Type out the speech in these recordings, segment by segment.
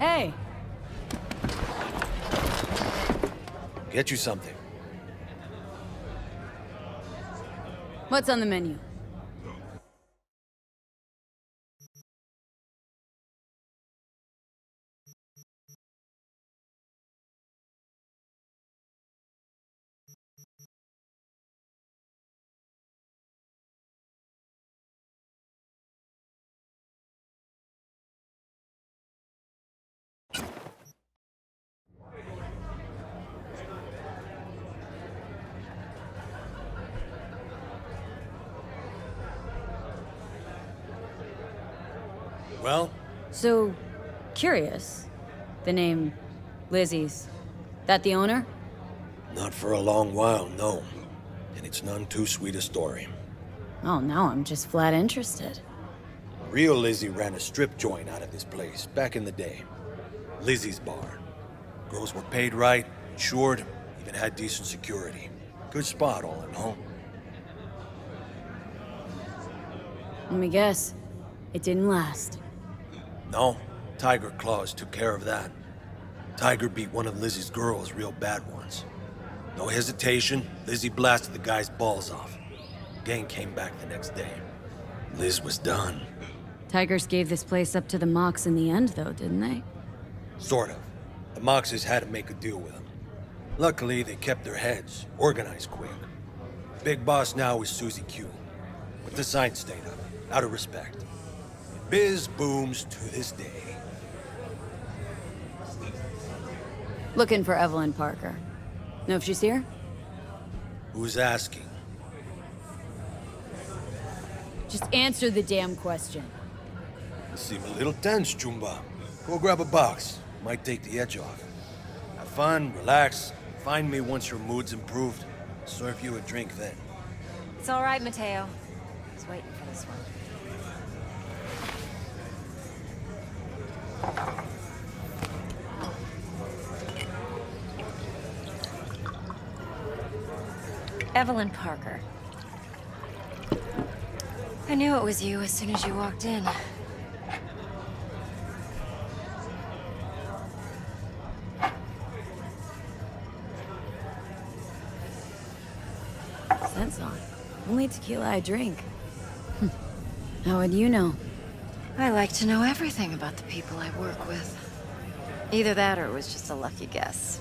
Hey! Get you something. What's on the menu? Well? So, curious. The name Lizzie's. That the owner? Not for a long while, no. And it's none too sweet a story. Oh, now I'm just flat interested. Real Lizzie ran a strip joint out of this place back in the day. Lizzie's Bar. Girls were paid right, insured, even had decent security. Good spot, all in all. Let me guess. It didn't last. No, Tiger Claws took care of that. Tiger beat one of Lizzie's girls real bad once. No hesitation, Lizzie blasted the guy's balls off. Gang came back the next day. Liz was done. Tigers gave this place up to the Mox in the end, though, didn't they? Sort of. The Moxes had to make a deal with them. Luckily, they kept their heads, organized quick. Big boss now is Susie Q. But the sign stayed up, out of respect. Biz booms to this day. Looking for Evelyn Parker. Know if she's here? Who's asking? Just answer the damn question. You seem a little tense, Chumba. Go grab a box. Might take the edge off. Have fun, relax. Find me once your mood's improved. Serve you a drink then. It's all right, Mateo. I was waiting for this one. Evelyn Parker. I knew it was you as soon as you walked in. Sense on. Only tequila I drink. How would you know? I like to know everything about the people I work with. Either that or it was just a lucky guess.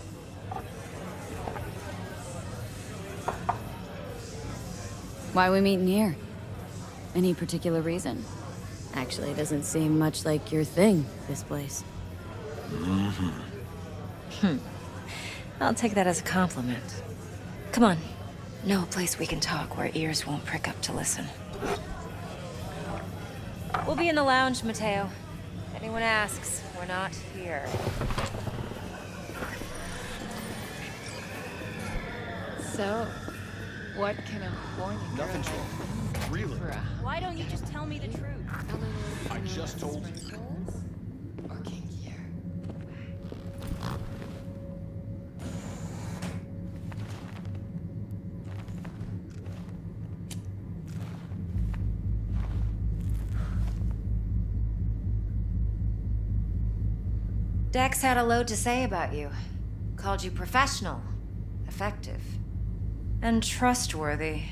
Why we meeting here? Any particular reason? Actually, it doesn't seem much like your thing, this place. I'll take that as a compliment. Come on. Know a place we can talk where ears won't prick up to listen. We'll be in the lounge, Mateo. If anyone asks, we're not here. So, what can a horny girl Nothing's wrong. Really? for a Why don't you just tell me the truth? I just told you. or kinkier? Dex had a load to say about you. Called you professional, effective, and trustworthy.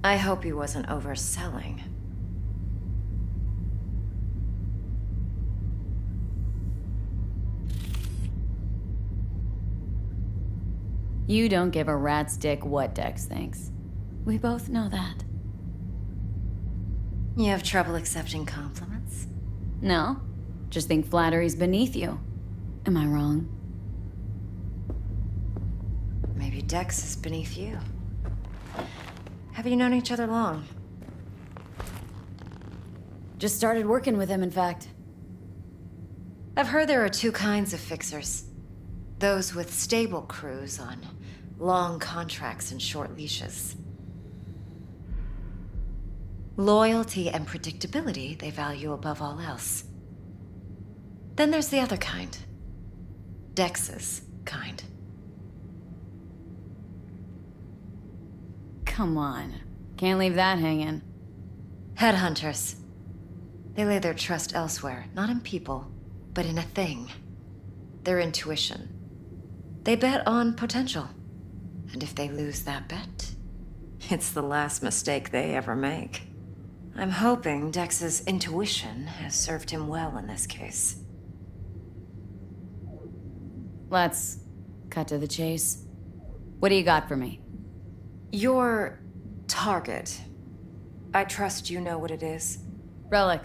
I hope he wasn't overselling. You don't give a rat's dick what Dex thinks. We both know that. You have trouble accepting compliments? No? Just think flattery's beneath you. Am I wrong? Maybe Dex is beneath you. Have you known each other long? Just started working with him, in fact. I've heard there are two kinds of fixers. Those with stable crews on long contracts and short leashes. Loyalty and predictability they value above all else. Then there's the other kind. Dex's kind. Come on. Can't leave that hanging. Headhunters. They lay their trust elsewhere, not in people, but in a thing. their intuition. They bet on potential. And if they lose that bet, it's the last mistake they ever make. I'm hoping Dex's intuition has served him well in this case. Let's cut to the chase. What do you got for me? Your target. I trust you know what it is. Relic.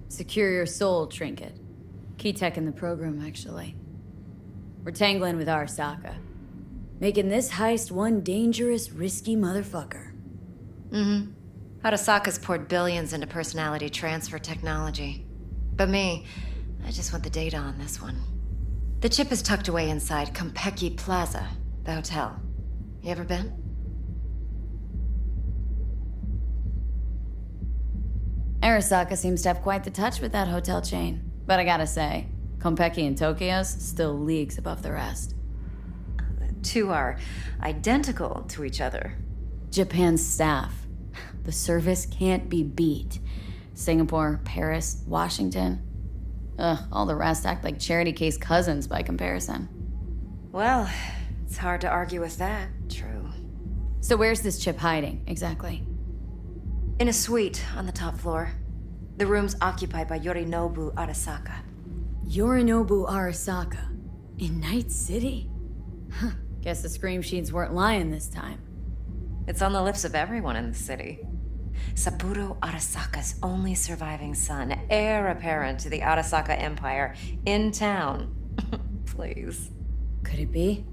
Secure your soul trinket. Key tech in the program, actually. We're tangling with Arasaka. Making this heist one dangerous, risky motherfucker. Mm-hmm. Arasaka's poured billions into personality transfer technology. But me, I just want the data on this one. The chip is tucked away inside Konpeki Plaza, the hotel. You ever been? Arasaka seems to have quite the touch with that hotel chain. But I gotta say, Konpeki in Tokyo's still leagues above the rest. The two are identical to each other. Japan's staff. The service can't be beat. Singapore, Paris, Washington. All the rest act like charity case cousins by comparison. Well, it's hard to argue with that, true. So where's this chip hiding, exactly? In a suite on the top floor. The room's occupied by Yorinobu Arasaka. Yorinobu Arasaka? In Night City? Huh. Guess the scream sheets weren't lying this time. It's on the lips of everyone in the city. Saburo Arasaka's only surviving son, heir apparent to the Arasaka Empire, in town. Please. Could it be?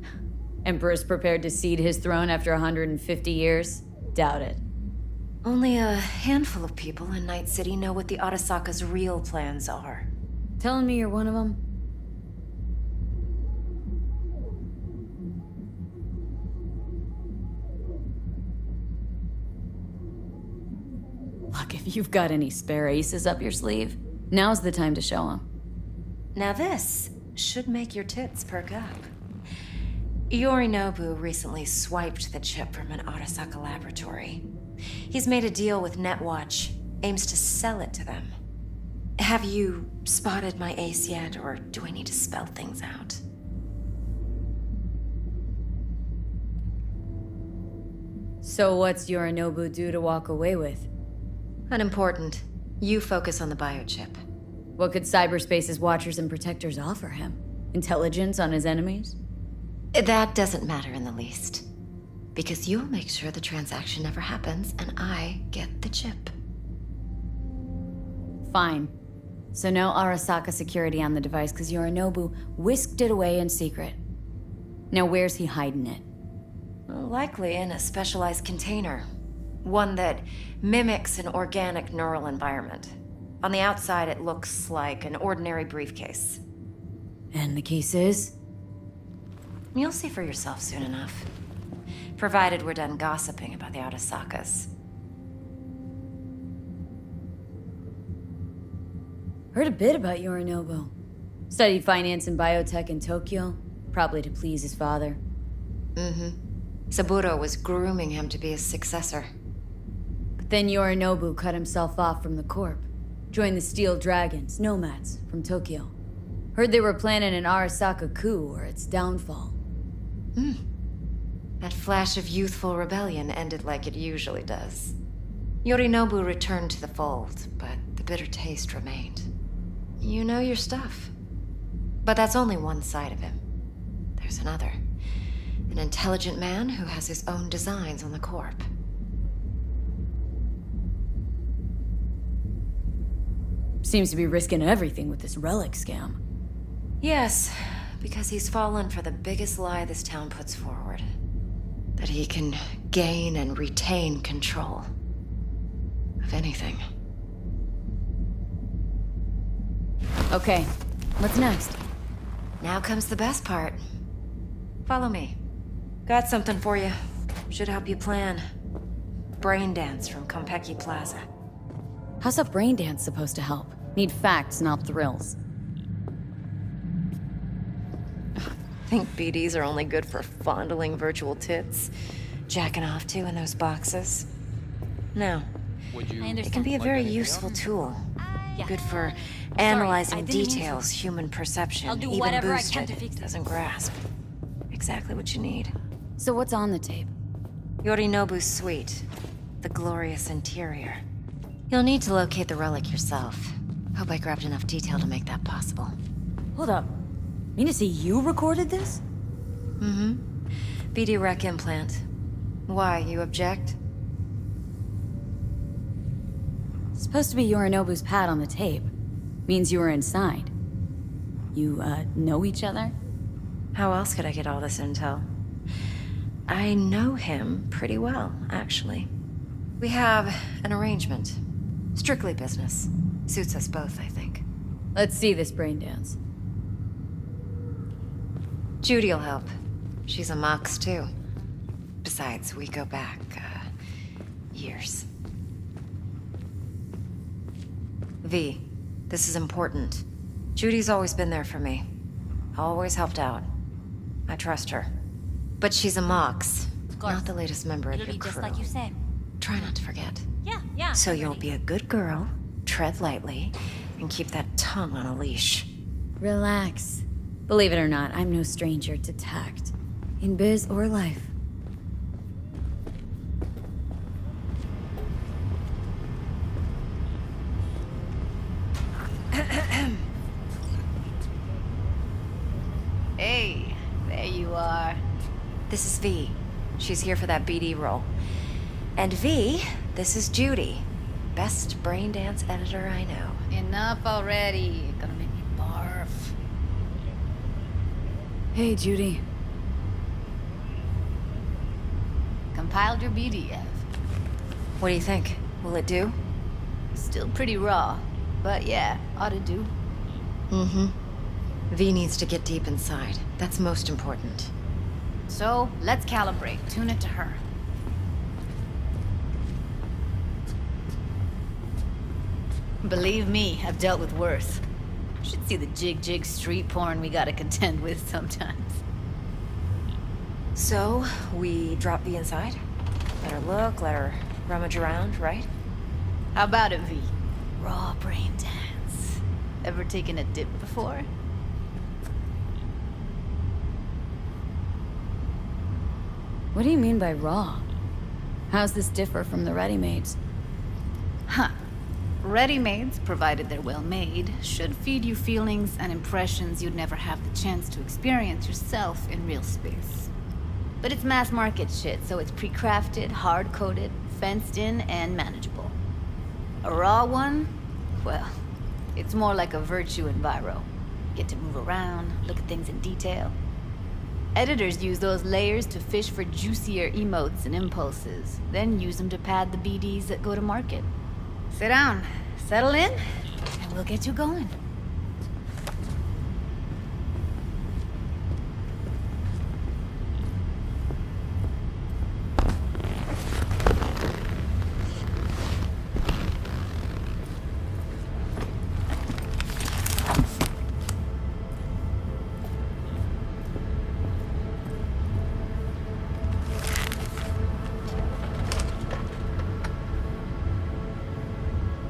Emperor's prepared to cede his throne after 150 years? Doubt it. Only a handful of people in Night City know what the Arasaka's real plans are. Telling me you're one of them? Look, if you've got any spare aces up your sleeve, now's the time to show them. Now this should make your tits perk up. Yorinobu recently swiped the chip from an Arasaka laboratory. He's made a deal with Netwatch, aims to sell it to them. Have you spotted my ace yet, or do I need to spell things out? So what's Yorinobu due to walk away with? Unimportant. You focus on the biochip. What could cyberspace's watchers and protectors offer him? Intelligence on his enemies? That doesn't matter in the least. Because you'll make sure the transaction never happens, and I get the chip. Fine. So no Arasaka security on the device because Yorinobu whisked it away in secret. Now where's he hiding it? Likely in a specialized container. One that mimics an organic neural environment. On the outside, it looks like an ordinary briefcase. And the case is? You'll see for yourself soon enough. Provided we're done gossiping about the Arasakas. Heard a bit about Yorinobu. Studied finance and biotech in Tokyo, probably to please his father. Mm-hmm. Saburo was grooming him to be his successor. But then Yorinobu cut himself off from the Corp. Joined the Steel Dragons, nomads, from Tokyo. Heard they were planning an Arasaka coup or its downfall. That flash of youthful rebellion ended like it usually does. Yorinobu returned to the fold, but the bitter taste remained. You know your stuff. But that's only one side of him. There's another. An intelligent man who has his own designs on the Corp. Seems to be risking everything with this relic scam. Yes, because he's fallen for the biggest lie this town puts forward. That he can gain and retain control of anything. Okay, what's next? Now comes the best part. Follow me. Got something for you. Should help you plan. Brain dance from Konpeki Plaza. How's a brain dance supposed to help? Need facts, not thrills. Think BDs are only good for fondling virtual tits? Jacking off to in those boxes? No. Would you? It can be a very useful tool. Yeah. Good for I analyzing didn't mean to. details human perception, I'll do even whatever I can boosted, to fix it. doesn't grasp. Exactly what you need. So what's on the tape? Yorinobu's suite. The glorious interior. You'll need to locate the relic yourself. Hope I grabbed enough detail to make that possible. Hold up. Mean to say you recorded this? Mm-hmm. BD Rec implant. Why, you object? Supposed to be Yorinobu's pad on the tape. Means you were inside. You, know each other? How else could I get all this intel? I know him pretty well, actually. We have an arrangement. Strictly business. Suits us both, I think. Let's see this brain dance. Judy'll help. She's a Mox, too. Besides, we go back, years. V, this is important. Judy's always been there for me. Always helped out. I trust her. But she's a Mox, course. not the latest member of It'll your be crew. just like you say. Try not to forget. Yeah. So I'm you'll ready. be a good girl, tread lightly, and keep that tongue on a leash. Relax. Believe it or not, I'm no stranger to tact. In biz or life. Hey, there you are. This is V. She's here for that BD role. And V, this is Judy. Best brain dance editor I know. Enough already. You're gonna make me barf. Hey, Judy. Compiled your BDF. What do you think? Will it do? Still pretty raw, but yeah, ought to do. Mm-hmm. V needs to get deep inside. That's most important. So, let's calibrate. Tune it to her. Believe me, I've dealt with worse. Should see the jig street porn we gotta contend with sometimes. So, we drop V inside? Let her look, let her rummage around, right? How about it, V? Raw brain dance. Ever taken a dip before? What do you mean by raw? How's this differ from the ready-mades? Huh. Ready-mades, provided they're well made, should feed you feelings and impressions you'd never have the chance to experience yourself in real space. But it's mass market shit, so it's pre-crafted, hard-coded, fenced in, and manageable. A raw one? Well, it's more like a virtue enviro. Get to move around, look at things in detail. Editors use those layers to fish for juicier emotes and impulses, then use them to pad the BDs that go to market. Sit down, settle in, and we'll get you going.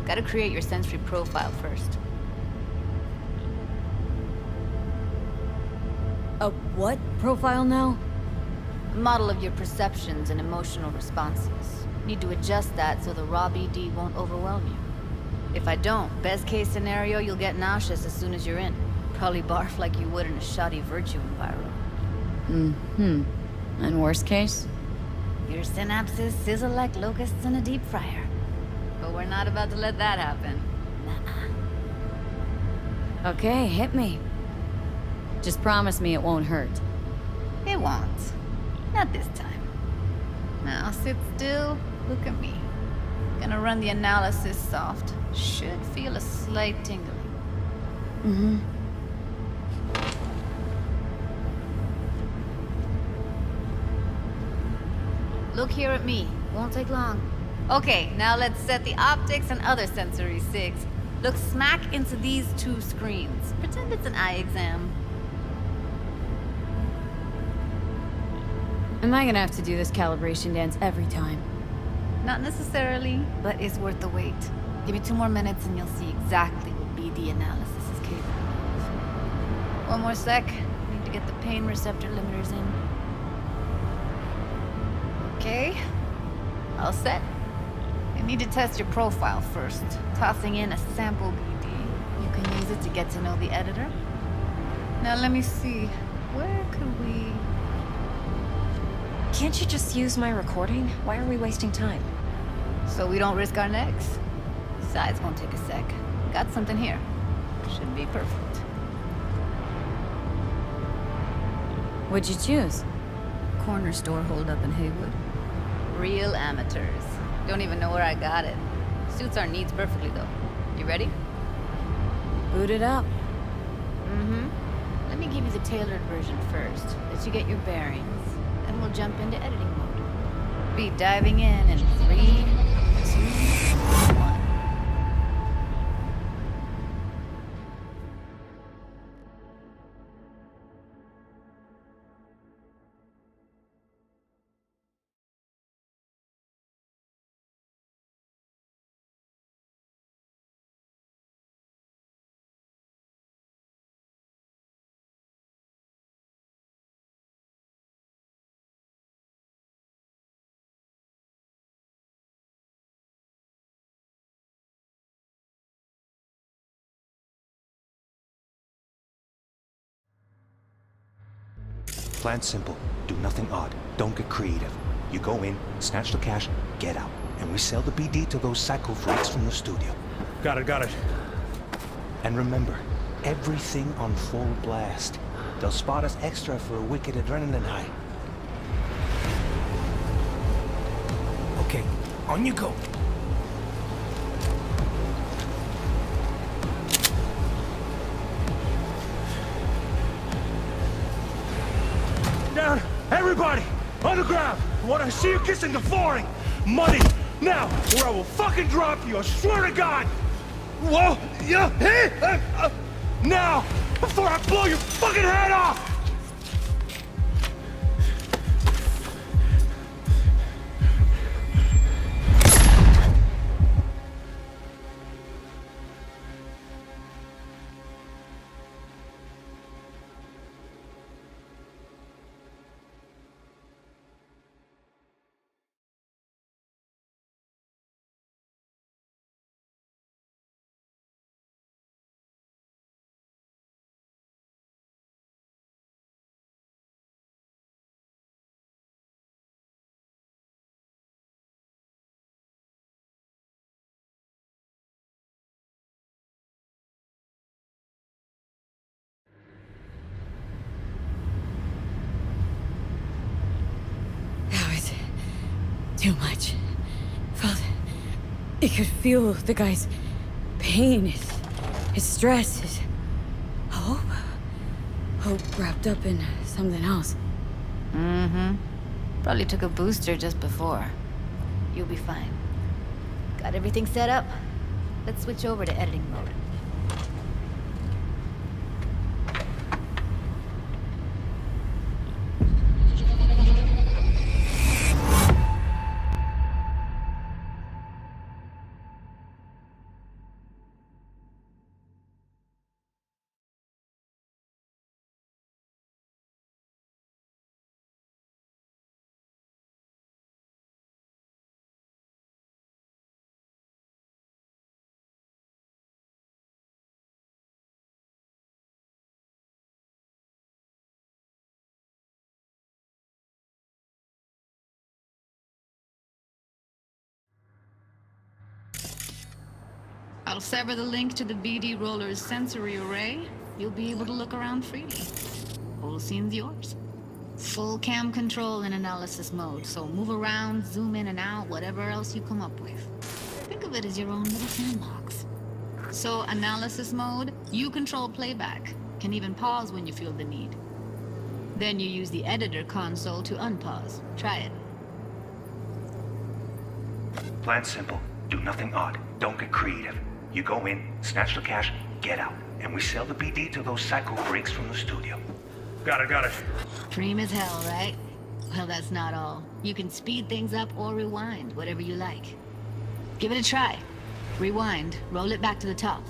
Gotta create your sensory profile first. A what profile now? A model of your perceptions and emotional responses. Need to adjust that so the raw BD won't overwhelm you. If I don't, best case scenario, you'll get nauseous as soon as you're in. Probably barf like you would in a shoddy virtue enviro. Mm-hmm. And worst case? Your synapses sizzle like locusts in a deep fryer. But we're not about to let that happen. Nuh-uh. Okay, hit me. Just promise me it won't hurt. It won't. Not this time. Now sit still, look at me. Gonna run the analysis soft. Should feel a slight tingling. Mm-hmm. Look here at me. Won't take long. Okay, now let's set the optics and other sensory sigs. Look smack into these two screens. Pretend it's an eye exam. Am I gonna have to do this calibration dance every time? Not necessarily, but it's worth the wait. Give me 2 more minutes and you'll see exactly what BD analysis is capable of. One more sec. Need to get the pain receptor limiters in. Okay. All set. I need to test your profile first. Tossing in a sample BD. You can use it to get to know the editor. Now let me see. Where could we... Can't you just use my recording? Why are we wasting time? So we don't risk our necks? Besides, won't take a sec. Got something here. Should be perfect. What'd you choose? Corner store holdup in Haywood. Real amateurs. Don't even know where I got it. Suits our needs perfectly, though. You ready? Boot it up. Mm-hmm. Let me give you the tailored version first, let you get your bearings. Then we'll jump into editing mode. Be diving in 3, 2, 1. Plan simple. Do nothing odd. Don't get creative. You go in, snatch the cash, get out. And we sell the BD to those psycho freaks from the studio. Got it. And remember, everything on full blast. They'll spot us extra for a wicked adrenaline high. Okay, on you go. Down! Everybody! On the ground! I want to see you kissing the flooring! Money! Now! Or I will fucking drop you! I swear to God! Whoa! Yeah! Hey! Now! Before I blow your fucking head off! Too much. It could feel the guy's pain, his stress, his hope. Hope wrapped up in something else. Mm-hmm. Probably took a booster just before. You'll be fine. Got everything set up? Let's switch over to editing mode. I'll sever the link to the BD Roller's sensory array. You'll be able to look around freely. Whole scene's yours. Full cam control in analysis mode, so move around, zoom in and out, whatever else you come up with. Think of it as your own little sandbox. So, analysis mode, you control playback. Can even pause when you feel the need. Then you use the editor console to unpause. Try it. Plan simple. Do nothing odd. Don't get creative. You go in, snatch the cash, get out. And we sell the BD to those psycho freaks from the studio. Got it. Dream as hell, right? Well, that's not all. You can speed things up or rewind, whatever you like. Give it a try. Rewind. Roll it back to the top.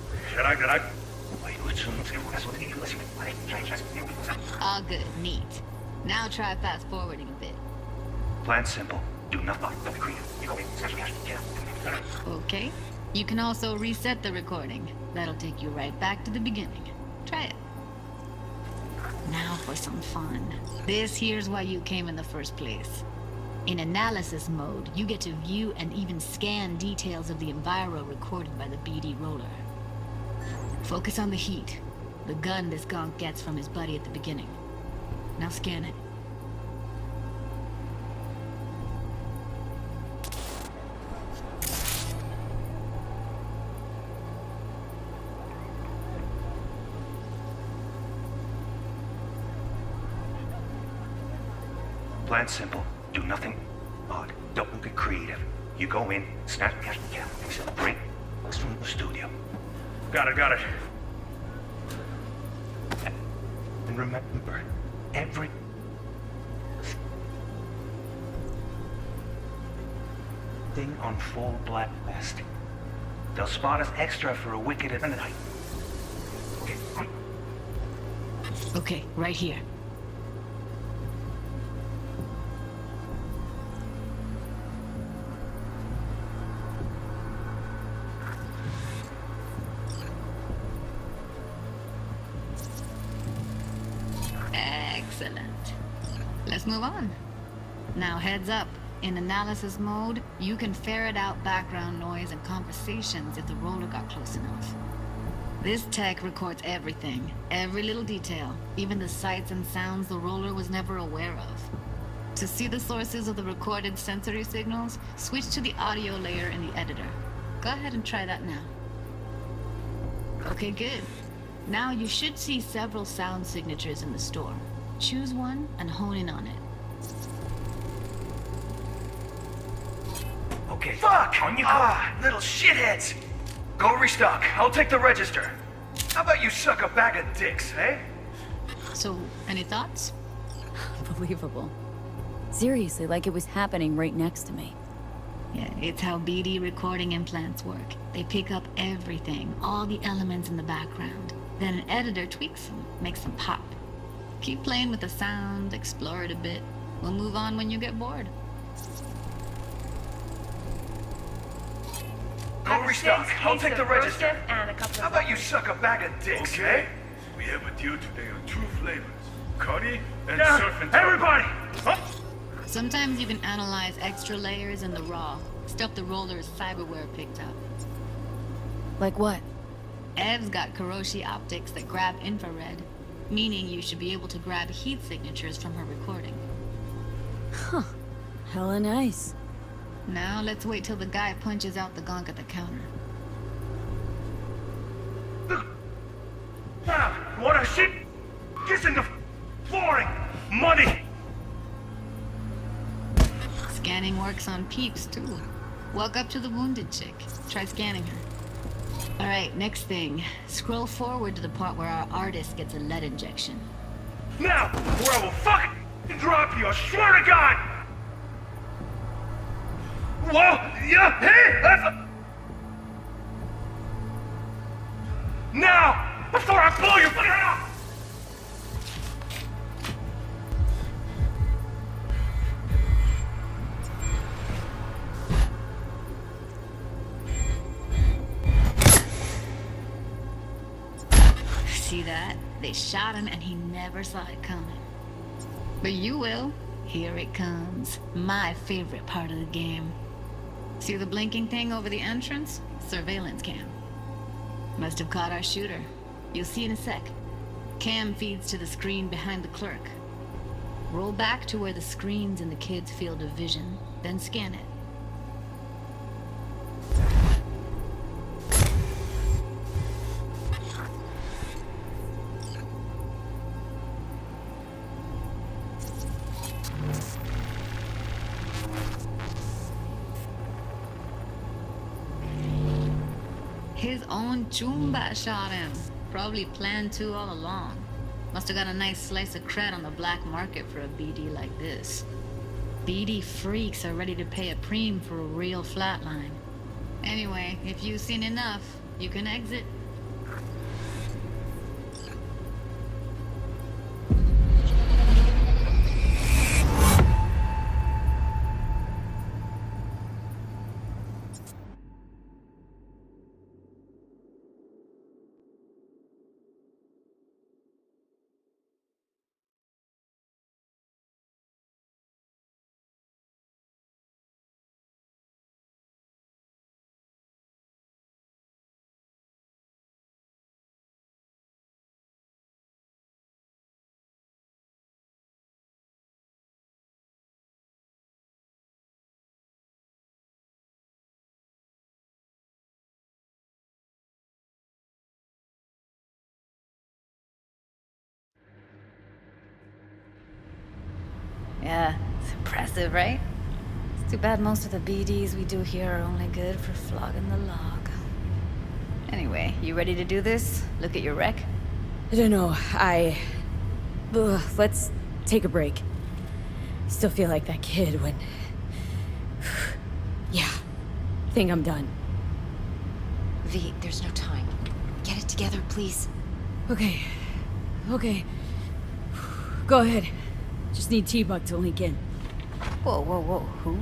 All good. Neat. Now try fast forwarding a bit. Plan simple. Do nothing. Don't be creative. You go in, snatch the cash, get out. Okay. You can also reset the recording. That'll take you right back to the beginning. Try it. Now for some fun. This here's why you came in the first place. In analysis mode, you get to view and even scan details of the enviro recorded by the BD roller. Focus on the heat, the gun this gonk gets from his buddy at the beginning. Now scan it. Plan simple. Do nothing odd. Don't get creative. You go in, snatch the cash, get out. We sell the drink from the studio. Got it. And remember, every thing on full blast. They'll spot us extra for a wicked at the night. Okay, come. Okay, right here. Excellent. Let's move on. Now heads up. In analysis mode, you can ferret out background noise and conversations if the roller got close enough. This tech records everything, every little detail, even the sights and sounds the roller was never aware of. To see the sources of the recorded sensory signals, switch to the audio layer in the editor. Go ahead and try that now. Okay, good. Now you should see several sound signatures in the store. Choose one and hone in on it. Okay. Fuck! On you go. Little shitheads! Go restock. I'll take the register. How about you suck a bag of dicks, eh? So, any thoughts? Unbelievable. Seriously, like it was happening right next to me. Yeah, it's how BD recording implants work. They pick up everything, all the elements in the background. Then an editor tweaks them, makes them pop. Keep playing with the sound, explore it a bit. We'll move on when you get bored. Go restock. I'll take the register. How about you suck a bag of dicks, eh? We have a deal today on 2 flavors. Curry and surf and turtle. Everybody! Huh? Sometimes you can analyze extra layers in the raw, stuff the roller's cyberware picked up. Like what? Ev's got Kiroshi optics that grab infrared, meaning you should be able to grab heat signatures from her recording. Huh. Hella nice. Now let's wait till the guy punches out the gonk at the counter. What a shit! Kissing the flooring! Money! Scanning works on peeps, too. Walk up to the wounded chick. Try scanning her. Alright, next thing. Scroll forward to the part where our artist gets a lead injection. Now, or I will fucking drop you, I swear to God! Whoa! Yeah! Hey! Now! Before I blow your fucking head off! See that? They shot him and he never saw it coming. But you will. Here it comes. My favorite part of the game. See the blinking thing over the entrance? Surveillance cam. Must have caught our shooter. You'll see in a sec. Cam feeds to the screen behind the clerk. Roll back to where the screen's in the kid's field of vision, then scan it. His own Chumba shot him. Probably planned to all along. Must have got a nice slice of cred on the black market for a BD like this. BD freaks are ready to pay a preem for a real flatline. Anyway, if you've seen enough, you can exit. Yeah, it's impressive, right? It's too bad most of the BDs we do here are only good for flogging the log. Anyway, you ready to do this? Look at your wreck? I don't know, let's take a break. Still feel like that kid when... Yeah, think I'm done. V, there's no time. Get it together, please. Okay. Go ahead. Just need T-Bug to link in. Whoa, who?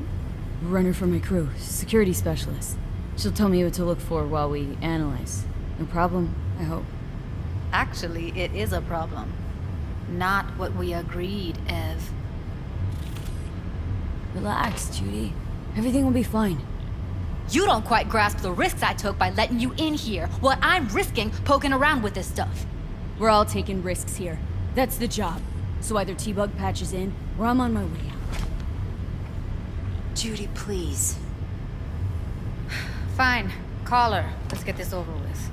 Runner for my crew, security specialist. She'll tell me what to look for while we analyze. No problem, I hope. Actually, it is a problem. Not what we agreed, Ev. Relax, Judy. Everything will be fine. You don't quite grasp the risks I took by letting you in here. What I'm risking poking around with this stuff. We're all taking risks here. That's the job. So either T-Bug patches in, or I'm on my way out. Judy, please. Fine. Call her. Let's get this over with.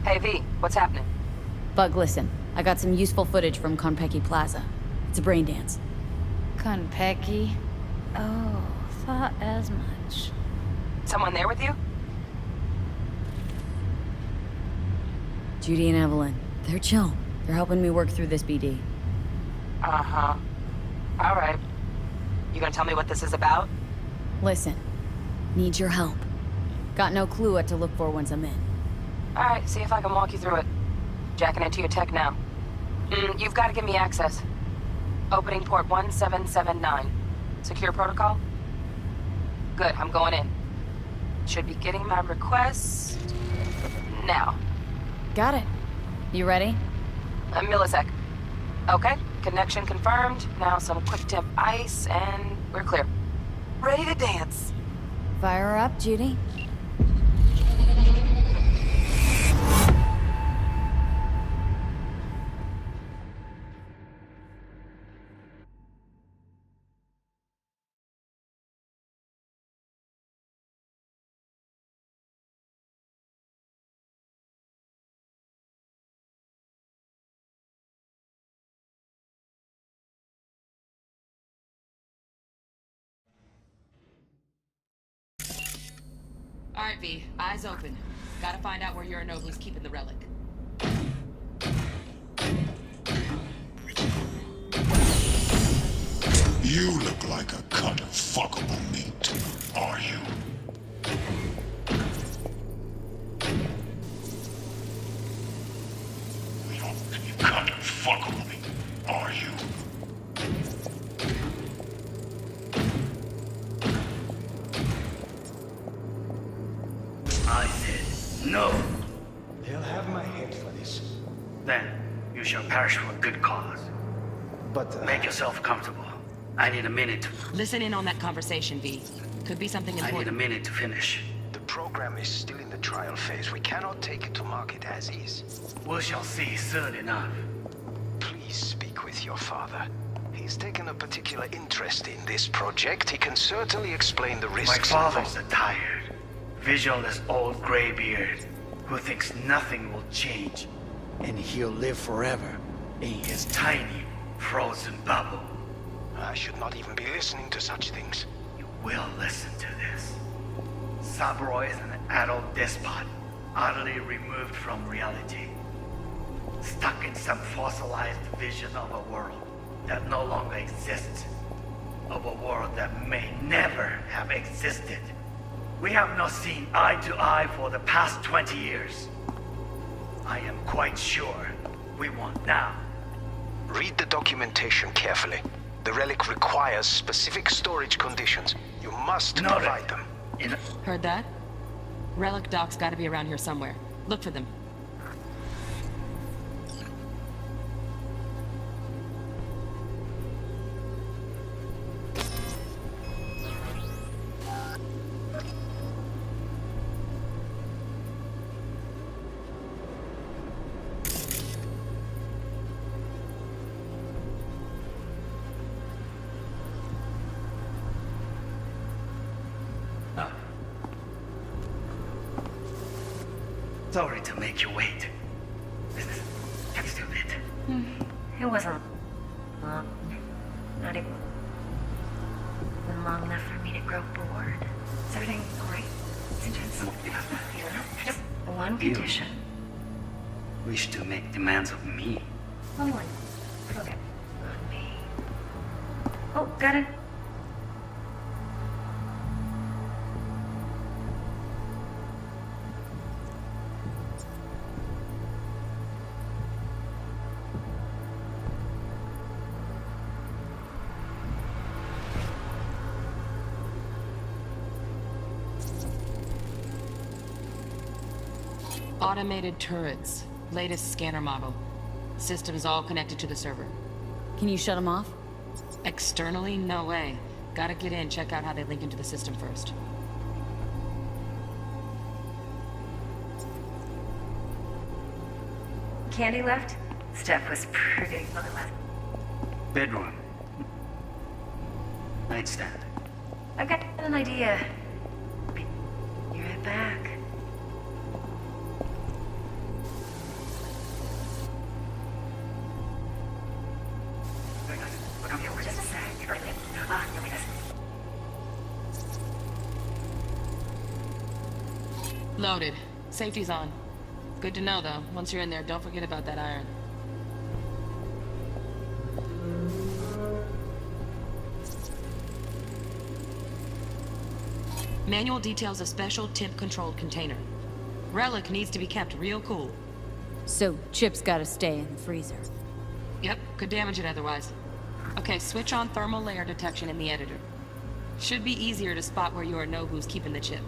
Hey V, what's happening? Bug, listen. I got some useful footage from Konpeki Plaza. It's a brain dance. Konpeki? Oh, thought as much. Someone there with you? Judy and Evelyn. They're chill. They're helping me work through this BD. Uh-huh. All right. You gonna tell me what this is about? Listen. Need your help. Got no clue what to look for once I'm in. All right, see if I can walk you through it. Jacking into your tech now. You've got to give me access. Opening port 1779. Secure protocol? Good, I'm going in. Should be getting my request... now. Got it. You ready? A millisec. Okay, connection confirmed. Now some quick temp ice, and we're clear. Ready to dance. Fire her up, Judy. Alright, V. Eyes open. Gotta find out where Yorinobu's keeping the relic. You look like a cut of fuckable meat, are you? You cut of fuckable meat, are you? I said no. They'll have my head for this. Then you shall perish for a good cause. But, Make yourself comfortable. I need a minute. Listen in on that conversation, V. Could be something I need a important. minute to finish. the program is still in the trial phase. We cannot take it to market as is. We shall see soon enough. Please speak with your father. He's taken a particular interest in this project. He can certainly explain the risks. My father's a tired, visionless old graybeard who thinks nothing will change, and he'll live forever in his tiny, frozen bubble. I should not even be listening to such things. You will listen to this. Saburo is an adult despot, utterly removed from reality. Stuck in some fossilized vision of a world that no longer exists, of a world that may never have existed. We have not seen eye to eye for the past 20 years. I am quite sure we won't now. Read the documentation carefully. The relic requires specific storage conditions. You must Noted. provide them. Heard that? Relic docs gotta be around here somewhere. Look for them. Sorry to make you wait. This is stupid. It wasn't long. Not even long enough for me to grow bored. Is everything alright? Just one condition. Wish to make demands of me. Only one. Okay. On me. Oh, got it. Automated turrets. Latest scanner model. System's all connected to the server. Can you shut them off? Externally, no way. Gotta get in, check out how they link into the system first. Candy left? Steph was pretty otherwise. Bedroom. Nightstand. I've got an idea. Be right back. Just a sec. Loaded. Safety's on. Good to know, though. Once you're in there, don't forget about that iron. Manual details a special temp-controlled container. Relic needs to be kept real cool. So, Chip's gotta stay in the freezer. Yep, could damage it otherwise. Okay, switch on thermal layer detection in the editor. Should be easier to spot where Yorinobu's keeping the chip.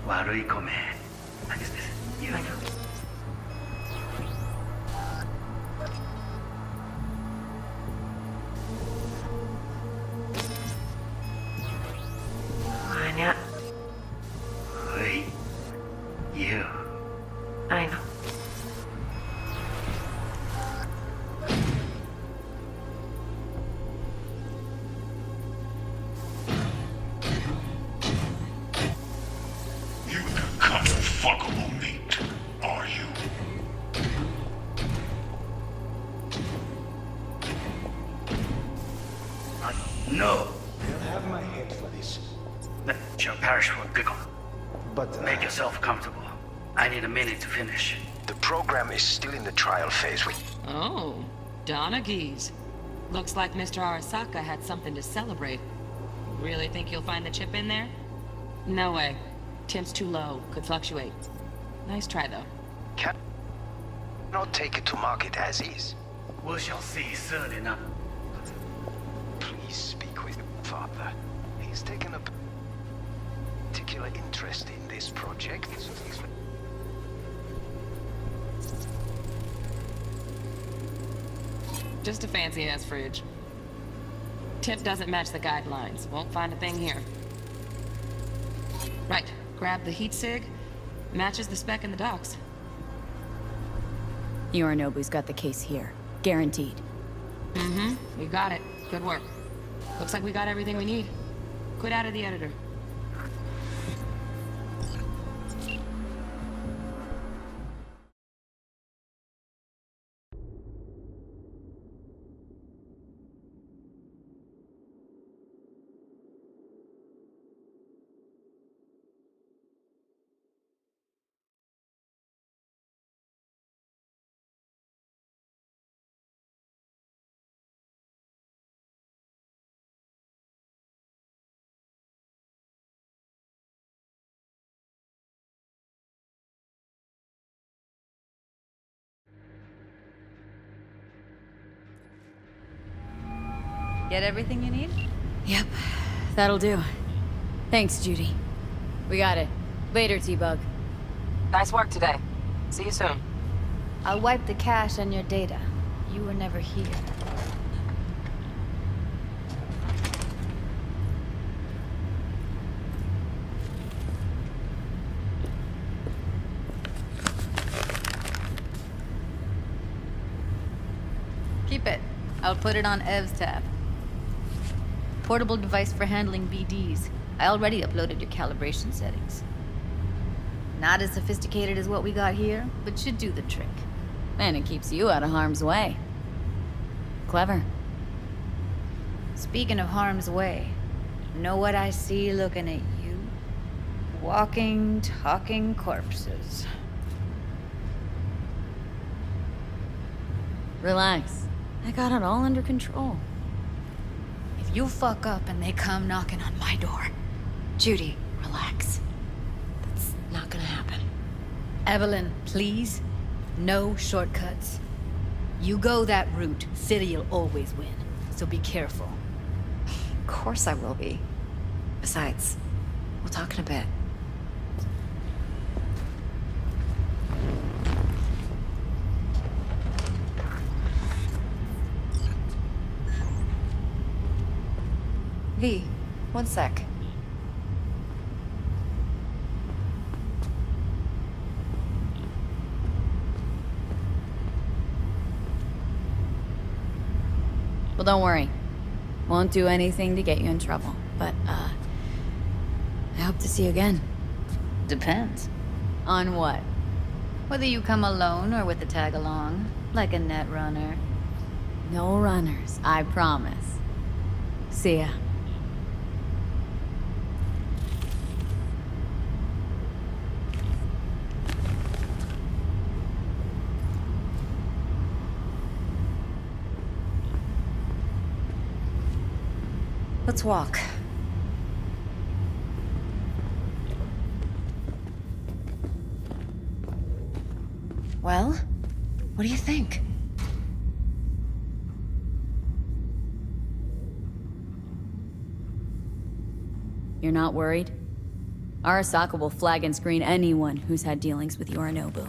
Warui kome. What is this? You know. Anya. Wait. You. I know. You the kind of fuckable meat, are you? No. They'll have my head for this. Let your parish for a giggle. But Make yourself comfortable. I need a minute to finish. the program is still in the trial phase. Oh, Donaghy's. Looks like Mr. Arasaka had something to celebrate. Really think you'll find the chip in there? No way. Temp's too low. Could fluctuate. Nice try, though. Cannot take it to market as is. We shall see soon enough. Please speak with your father. He's taken a particular interest in this project. Just a fancy-ass fridge. Tip doesn't match the guidelines. Won't find a thing here. Right. Grab the heat sig. Matches the spec in the docs. Yorinobu's got the case here. Guaranteed. Mm-hmm. We got it. Good work. Looks like we got everything we need. Quit out of the editor. Get everything you need? Yep, that'll do. Thanks, Judy. We got it. Later, T-Bug. Nice work today. See you soon. I'll wipe the cache on your data. You were never here. Keep it. I'll put it on Ev's tab. Portable device for handling BDs. I already uploaded your calibration settings. Not as sophisticated as what we got here, but should do the trick. And it keeps you out of harm's way. Clever. Speaking of harm's way, know what I see looking at you? Walking, talking corpses. Relax. I got it all under control. If you fuck up and they come knocking on my door... Judy, relax. That's not gonna happen. Evelyn, please. No shortcuts. You go that route, City'll always win. So be careful. Of course I will be. Besides, we'll talk in a bit. V, one sec. Well, don't worry. Won't do anything to get you in trouble. But, I hope to see you again. Depends. On what? Whether you come alone or with the tag along, like a net runner. No runners, I promise. See ya. Let's walk. Well, what do you think? You're not worried? Arasaka will flag and screen anyone who's had dealings with Yorinobu.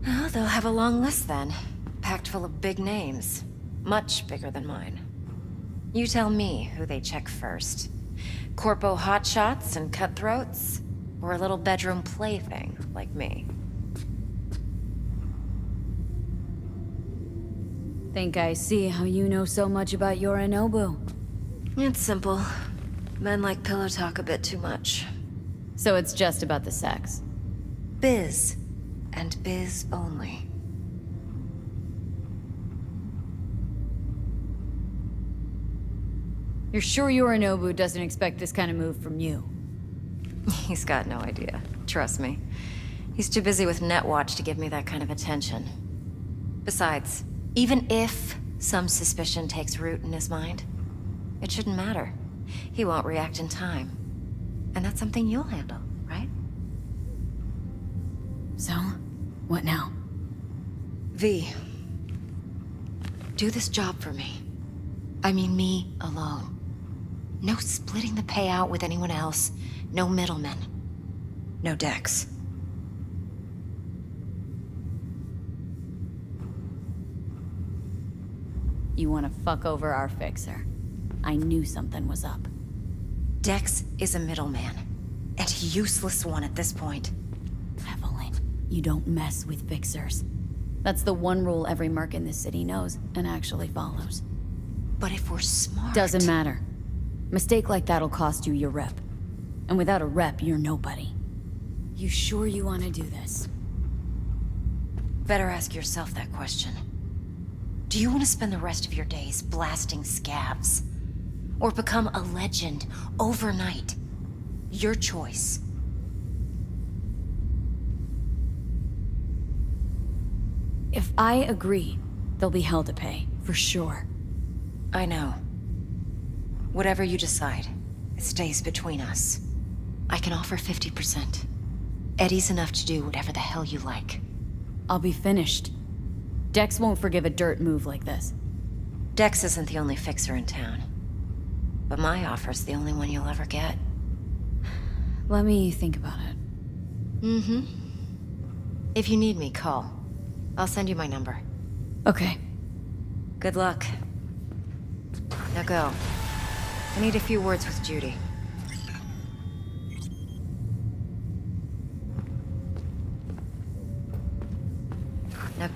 Oh, they'll have a long list then. Packed full of big names. Much bigger than mine. You tell me who they check first. Corpo hotshots and cutthroats? Or a little bedroom plaything like me? Think I see how you know so much about Yorinobu. It's simple. Men like pillow talk a bit too much. So it's just about the sex. Biz. And biz only. You're sure Yorinobu doesn't expect this kind of move from you? He's got no idea. Trust me. He's too busy with Netwatch to give me that kind of attention. Besides, even if some suspicion takes root in his mind, it shouldn't matter. He won't react in time. And that's something you'll handle, right? So, what now? V. Do this job for me. I mean me alone. No splitting the payout with anyone else. No middlemen. No Dex. You want to fuck over our fixer. I knew something was up. Dex is a middleman. And a useless one at this point. Evelyn, you don't mess with fixers. That's the one rule every merc in this city knows and actually follows. But if we're smart... Doesn't matter. Mistake like that'll cost you your rep. And without a rep, you're nobody. You sure you want to do this? Better ask yourself that question. Do you want to spend the rest of your days blasting scavs? Or become a legend overnight? Your choice. If I agree, there'll be hell to pay, for sure. I know. Whatever you decide, it stays between us. I can offer 50%. Eddie's enough to do whatever the hell you like. I'll be finished. Dex won't forgive a dirt move like this. Dex isn't the only fixer in town. But my offer's the only one you'll ever get. Let me think about it. Mm-hmm. If you need me, call. I'll send you my number. Okay. Good luck. Now go. I need a few words with Judy. Now...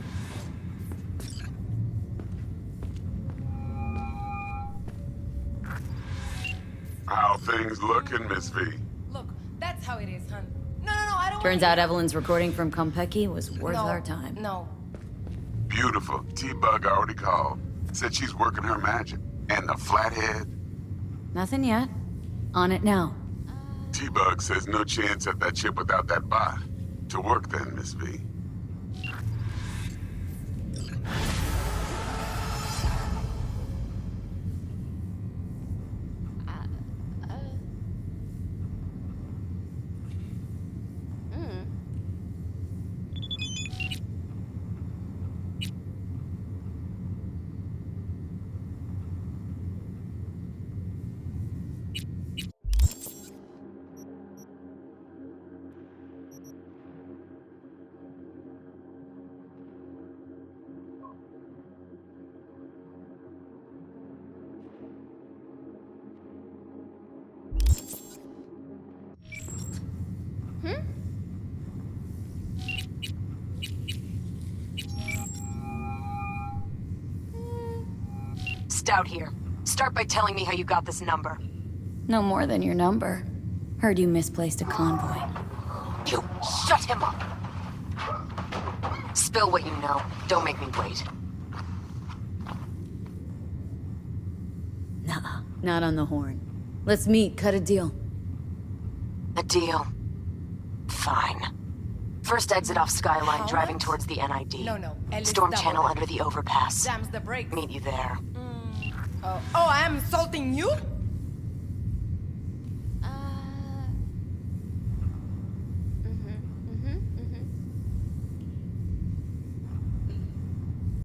How things looking, Miss V? Look, that's how it is, hun. No, I don't Turns out Evelyn's recording from Kompeki was worth our time. No. Beautiful. T-Bug already called. Said she's working her magic. And the flathead? Nothing yet. On it now. T-Bug says no chance at that chip without that bot. To work then, Miss V. Stout here. Start by telling me how you got this number. No more than your number. Heard you misplaced a convoy. You shut him up! Spill what you know. Don't make me wait. Nuh-uh. Not on the horn. Let's meet, cut a deal. A deal. Fine. First exit off Skyline, How driving much? towards the NID. No. Storm channel under the overpass. Jams the brakes. Meet you there. Oh, I'm insulting you?